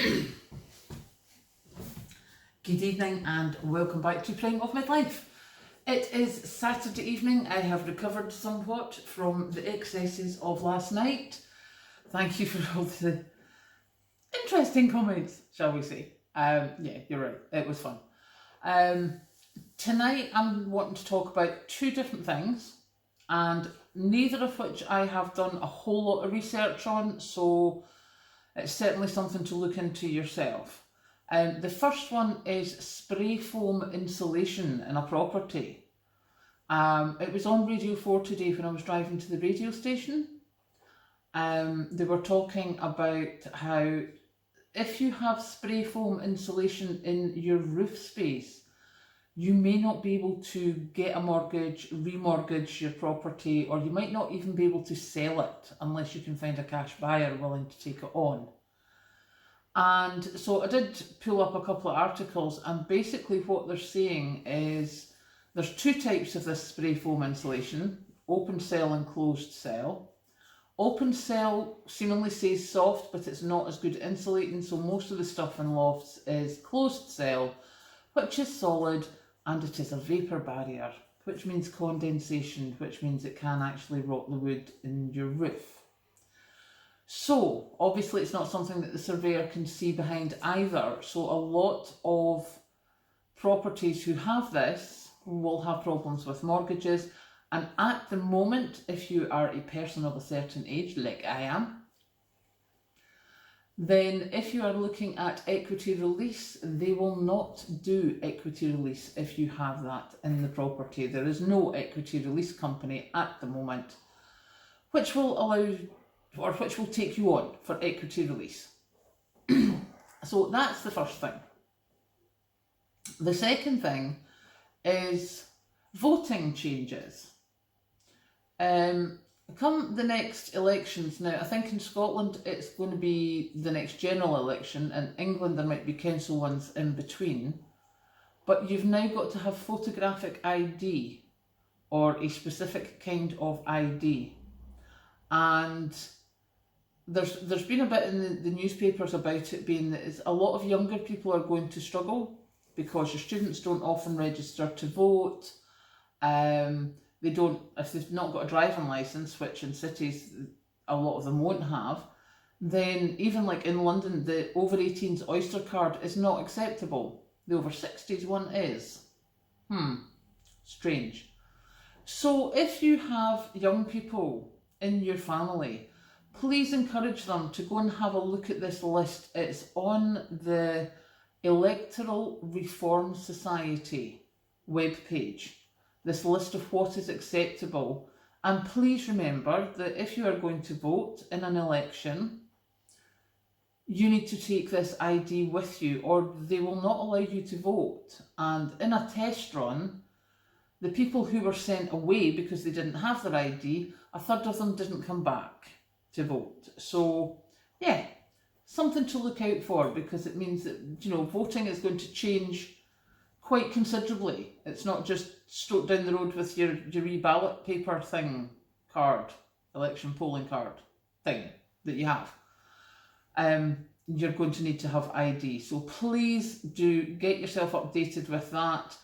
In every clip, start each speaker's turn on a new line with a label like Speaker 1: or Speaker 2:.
Speaker 1: Good evening and welcome back to Prime of Midlife. It is Saturday evening. I have recovered somewhat from the excesses of last night. Thank you for all the interesting comments, shall we say. Yeah, you're right, it was fun. Tonight I'm wanting to talk about two different things, and neither of which I have done a whole lot of research on, so it's certainly something to look into yourself. The first one is spray foam insulation in a property. It was on Radio 4 today when I was driving to the radio station. They were talking about how if you have spray foam insulation in your roof space, you may not be able to get a mortgage, remortgage your property, or you might not even be able to sell it unless you can find a cash buyer willing to take it on. And so I did pull up a couple of articles, and basically what they're saying is there's two types of this spray foam insulation: open cell and closed cell. Open cell seemingly says soft, but it's not as good at insulating, so most of the stuff in lofts is closed cell, which is solid, and it is a vapour barrier, which means condensation, which means it can actually rot the wood in your roof. So, obviously it's not something that the surveyor can see behind either, so a lot of properties who have this will have problems with mortgages, and at the moment, if you are a person of a certain age, like I am, then if you are looking at equity release, they will not do equity release if you have that in the property. There is no equity release company at the moment which will allow, or which will take you on for equity release. So that's the first thing. The second thing is voting changes. Come the next elections, now I think in Scotland it's going to be the next general election, in England there might be council ones in between, but you've now got to have photographic ID or a specific kind of ID. And there's been a bit in the newspapers about it being that a lot of younger people are going to struggle because your students don't often register to vote. They don't, if they've not got a driving licence, which in cities a lot of them won't have, then even like in London, the over 18s Oyster card is not acceptable. The over 60s one is. Strange. So if you have young people in your family, please encourage them to go and have a look at this list. It's on the Electoral Reform Society webpage, this list of what is acceptable. And please remember that if you are going to vote in an election, you need to take this ID with you, or they will not allow you to vote. And in a test run, the people who were sent away because they didn't have their ID, a third of them didn't come back to vote. So yeah, something to look out for, because it means that, you know, voting is going to change quite considerably. It's not just straight down the road with your e-ballot paper thing, card, election polling card thing that you have. You're going to need to have ID. So please do get yourself updated with that,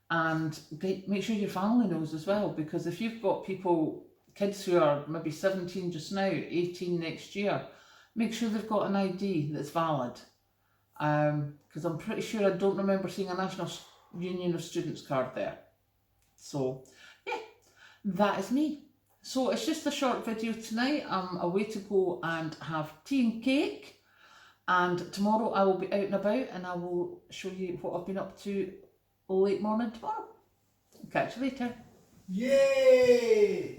Speaker 1: and make sure your family knows as well, because if you've got kids who are maybe 17 just now, 18 next year, make sure they've got an ID that's valid. Because I'm pretty sure I don't remember seeing a National Union of Students card there. So yeah, that is me. So it's just a short video tonight. I'm away to go and have tea and cake, and tomorrow I will be out and about and I will show you what I've been up to late morning tomorrow. Catch you later.
Speaker 2: Yay!